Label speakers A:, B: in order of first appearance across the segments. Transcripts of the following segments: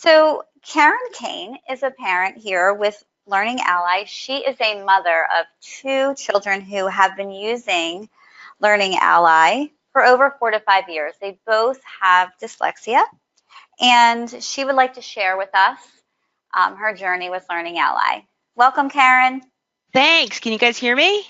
A: So Karen Kane is a parent here with Learning Ally. She is a mother of two children who have been using Learning Ally for over 4 to 5 years. They both have dyslexia, and she would like to share with us her journey with Learning Ally. Welcome, Karen.
B: Thanks. Can you guys hear me?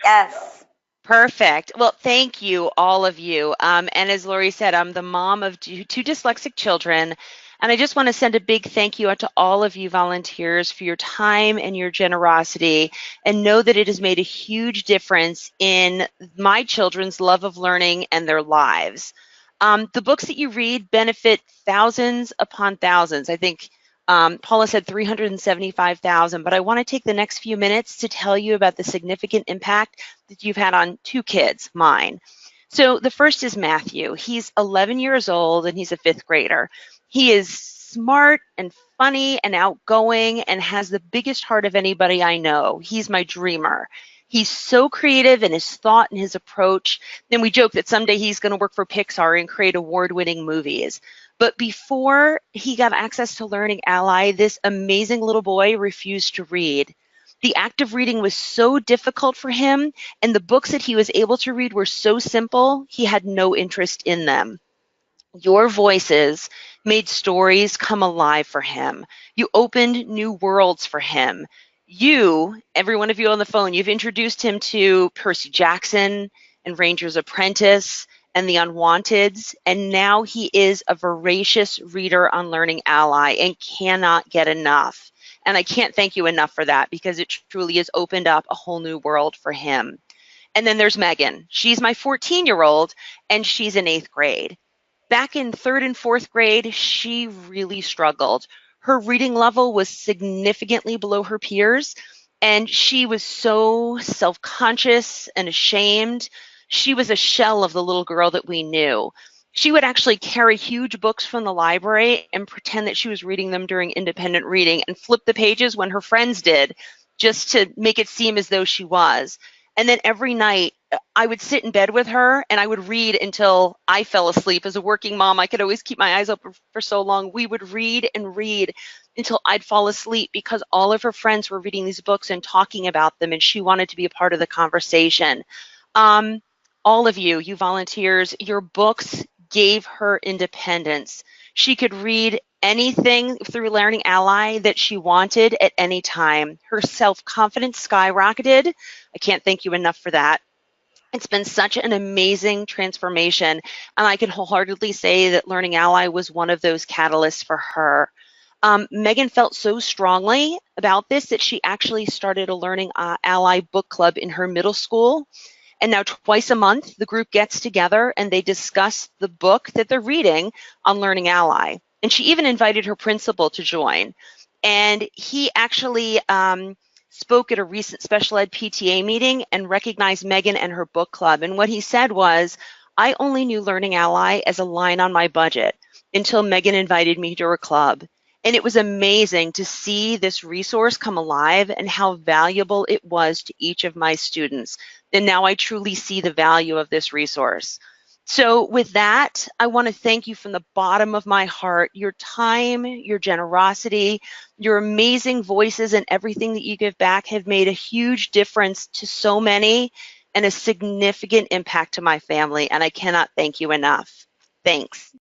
A: Yes.
B: Perfect. Well, thank you, all of you. And as Lori said, I'm the mom of two dyslexic children. And I just want to send a big thank you out to all of you volunteers for your time and your generosity, and know that it has made a huge difference in my children's love of learning and their lives. The books that you read benefit thousands upon thousands. I think Paula said 375,000, but I want to take the next few minutes to tell you about the significant impact that you've had on two kids, mine. So the first is Matthew. He's 11 years old and he's a fifth grader. He is smart and funny and outgoing and has the biggest heart of anybody I know. He's my dreamer. He's so creative in his thought and his approach. Then we joke that someday he's going to work for Pixar and create award-winning movies. But before he got access to Learning Ally, this amazing little boy refused to read. The act of reading was so difficult for him, and the books that he was able to read were so simple, he had no interest in them. Your voices made stories come alive for him. You opened new worlds for him. You, every one of you on the phone, you've introduced him to Percy Jackson and Ranger's Apprentice and The Unwanteds, and now he is a voracious reader on Learning Ally and cannot get enough. And I can't thank you enough for that, because it truly has opened up a whole new world for him. And then there's Megan. She's my 14-year-old, and she's in 8th grade. Back in 3rd and 4th grade, she really struggled. Her reading level was significantly below her peers, and she was so self-conscious and ashamed. She was a shell of the little girl that we knew. She would actually carry huge books from the library and pretend that she was reading them during independent reading and flip the pages when her friends did, just to make it seem as though she was. And then every night, I would sit in bed with her and I would read until I fell asleep. As a working mom, I could always keep my eyes open for so long. We would read and read until I'd fall asleep, because all of her friends were reading these books and talking about them, and she wanted to be a part of the conversation. All of you, you volunteers, your books gave her independence. She could read anything through Learning Ally that she wanted at any time. Her self-confidence skyrocketed. I can't thank you enough for that. It's been such an amazing transformation, and I can wholeheartedly say that Learning Ally was one of those catalysts for her. Megan felt so strongly about this that she actually started a Learning Ally book club in her middle school. And now twice a month, the group gets together and they discuss the book that they're reading on Learning Ally. And she even invited her principal to join. And he actually spoke at a recent special ed PTA meeting and recognized Megan and her book club. And what he said was, I only knew Learning Ally as a line on my budget until Megan invited me to her club. And it was amazing to see this resource come alive and how valuable it was to each of my students. And now I truly see the value of this resource. So with that, I want to thank you from the bottom of my heart. Your time, your generosity, your amazing voices, and everything that you give back have made a huge difference to so many and a significant impact to my family. And I cannot thank you enough. Thanks.